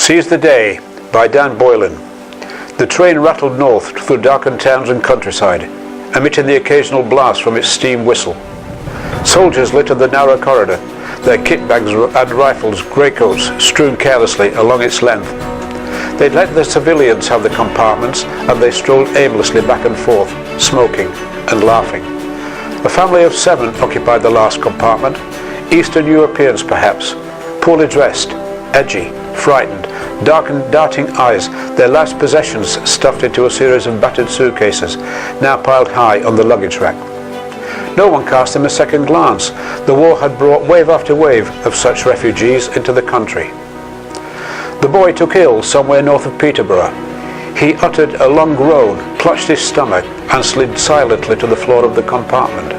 Seize the Day by Dan Boylan. The train rattled north through darkened towns and countryside, emitting the occasional blast from its steam whistle. Soldiers littered the narrow corridor, their kit bags and rifles, greatcoats strewn carelessly along its length. They'd let the civilians have the compartments, and they strolled aimlessly back and forth, smoking and laughing. A family of 7 occupied the last compartment, Eastern Europeans perhaps, poorly dressed, edgy, frightened, darting eyes, their last possessions stuffed into a series of battered suitcases, now piled high on the luggage rack. No one cast them a second glance. The war had brought wave after wave of such refugees into the country. The boy took ill somewhere north of Peterborough. He uttered a long groan, clutched his stomach, and slid silently to the floor of the compartment.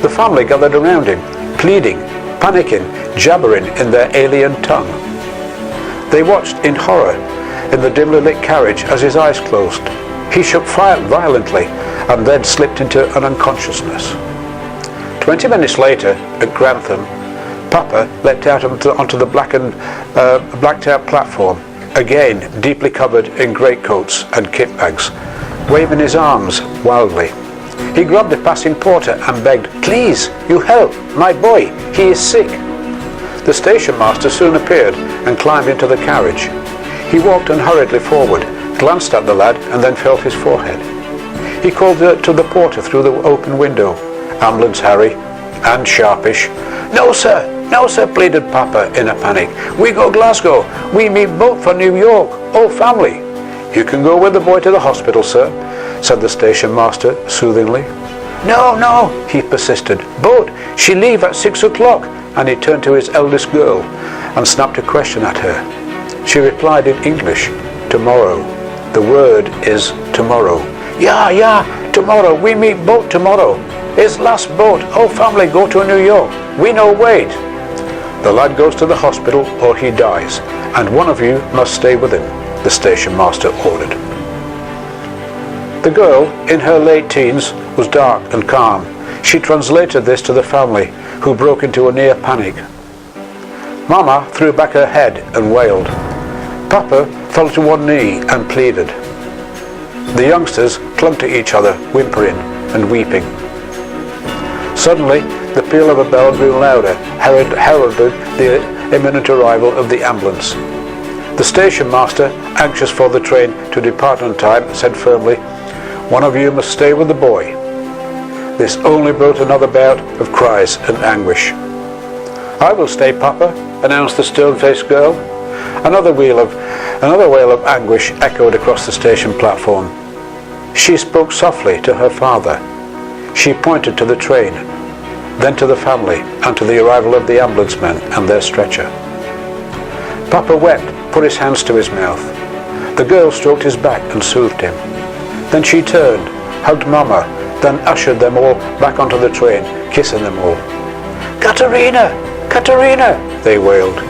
The family gathered around him, pleading, panicking, jabbering in their alien tongue. They watched in horror in the dimly lit carriage as his eyes closed. He shook violently and then slipped into an unconsciousness. 20 minutes later, at Grantham, Papa leapt out onto the blacked out platform, again deeply covered in greatcoats and kit bags, waving his arms wildly. He grabbed a passing porter and begged, "Please, you help, my boy, he is sick." The station master soon appeared and climbed into the carriage. He walked unhurriedly forward, glanced at the lad, and then felt his forehead. He called to the porter through the open window, "Ambulance, Harry," and sharpish. No, sir, pleaded Papa in a panic. "We go Glasgow. We meet boat for New York. Oh, family." "You can go with the boy to the hospital, sir," said the station master soothingly. No, he persisted. "Boat, she leave at 6 o'clock. And he turned to his eldest girl and snapped a question at her. She replied in English, "Tomorrow. The word is tomorrow." Yeah, tomorrow. We meet boat tomorrow. It's last boat. Oh, family, go to New York. We no wait. The lad goes to the hospital or he dies, and one of you must stay with him, the station master ordered. The girl, in her late teens, was dark and calm. She translated this to the family, who broke into a near panic. Mama threw back her head and wailed. Papa fell to one knee and pleaded. The youngsters clung to each other, whimpering and weeping. Suddenly, the peal of a bell grew louder, heralded the imminent arrival of the ambulance. The station master, anxious for the train to depart on time, said firmly, "One of you must stay with the boy." This only brought another bout of cries and anguish. "I will stay, Papa," announced the stone-faced girl. Another wail of anguish echoed across the station platform. She spoke softly to her father. She pointed to the train, then to the family, and to the arrival of the ambulance men and their stretcher. Papa wept, put his hands to his mouth. The girl stroked his back and soothed him. Then she turned, hugged Mama, then ushered them all back onto the train, kissing them all. Katerina! Katerina!" they wailed.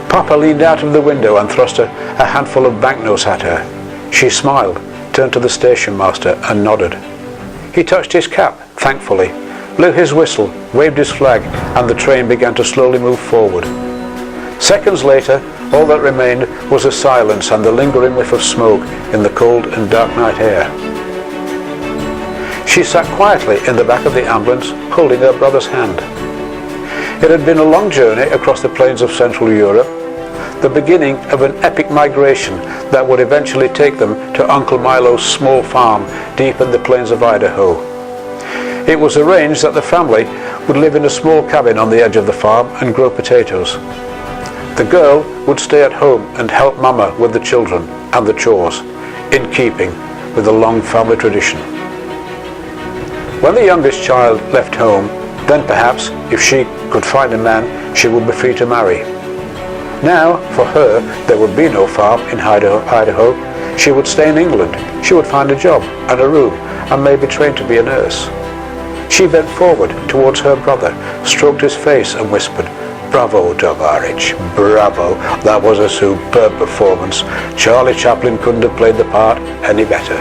Papa leaned out of the window and thrust a handful of banknotes at her. She smiled, turned to the station master and nodded. He touched his cap, thankfully, blew his whistle, waved his flag, and the train began to slowly move forward. Seconds later, all that remained was a silence and the lingering whiff of smoke in the cold and dark night air. She sat quietly in the back of the ambulance, holding her brother's hand. It had been a long journey across the plains of Central Europe, the beginning of an epic migration that would eventually take them to Uncle Milo's small farm deep in the plains of Idaho. It was arranged that the family would live in a small cabin on the edge of the farm and grow potatoes. The girl would stay at home and help Mama with the children and the chores, in keeping with the long family tradition. When the youngest child left home, then perhaps, if she could find a man, she would be free to marry. Now, for her, there would be no farm in Idaho. She would stay in England. She would find a job and a room, and maybe train to be a nurse. She bent forward towards her brother, stroked his face and whispered, "Bravo, Tovarich, bravo. That was a superb performance. Charlie Chaplin couldn't have played the part any better."